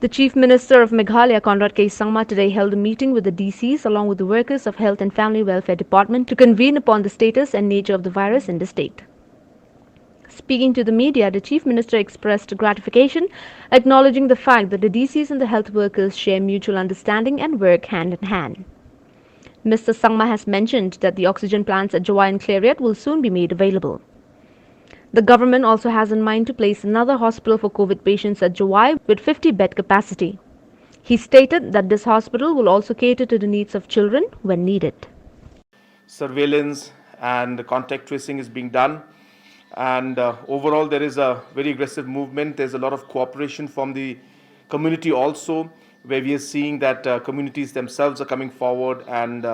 The Chief Minister of Meghalaya, Conrad K. Sangma, today held a meeting with the DCs along with the workers of Health and Family Welfare Department to convene upon the status and nature of the virus in the state. Speaking to the media, the Chief Minister expressed gratification, acknowledging the fact that the DCs and the health workers share mutual understanding and work hand in hand. Mr. Sangma has mentioned that the oxygen plants at Jowai and Clariot will soon be made available. The government also has in mind to place another hospital for COVID patients at Jowai with 50-bed capacity. He stated that this hospital will also cater to the needs of children when needed. Surveillance and contact tracing is being done, and overall there is a very aggressive movement. There's a lot of cooperation from the community also, where we are seeing that communities themselves are coming forward and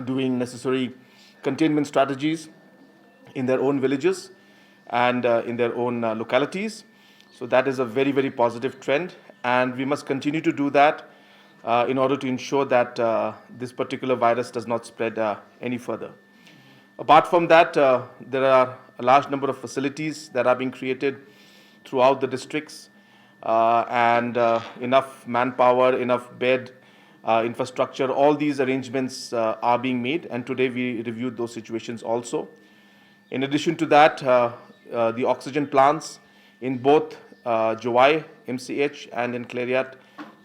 doing necessary containment strategies in their own villages and in their own localities. So that is a very, very positive trend, and we must continue to do that in order to ensure that this particular virus does not spread any further. Apart from that, there are a large number of facilities that are being created throughout the districts, and enough manpower, enough bed infrastructure. All these arrangements are being made, and today we reviewed those situations also. In addition to that, the oxygen plants in both Jowai MCH and in Clariot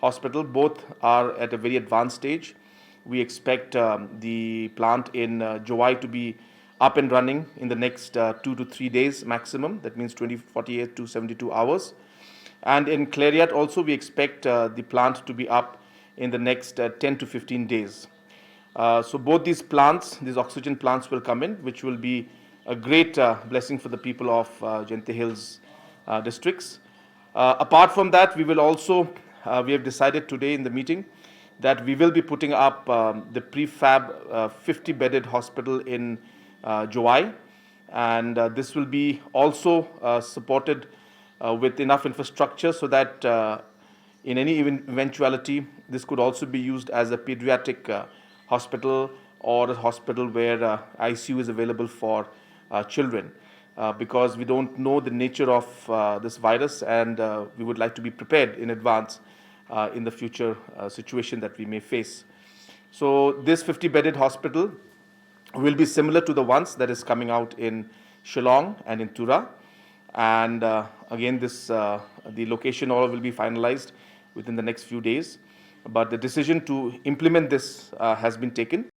Hospital, both are at a very advanced stage. We expect the plant in Jowai to be up and running in the next 2 to 3 days maximum. That means 48 to 72 hours. And in Clariot also, we expect the plant to be up in the next 10 to 15 days. So both these plants, these oxygen plants will come in, which will be a great blessing for the people of Jente Hills districts. Apart from that, we will also, we have decided today in the meeting that we will be putting up the prefab 50-bedded hospital in Jowai, and this will be also supported with enough infrastructure so that in any eventuality, this could also be used as a pediatric hospital or a hospital where ICU is available for children, because we don't know the nature of this virus, and we would like to be prepared in advance in the future situation that we may face. So this 50-bedded hospital will be similar to the ones that is coming out in Shillong and in Tura, and again this the location all will be finalized within the next few days, but the decision to implement this has been taken.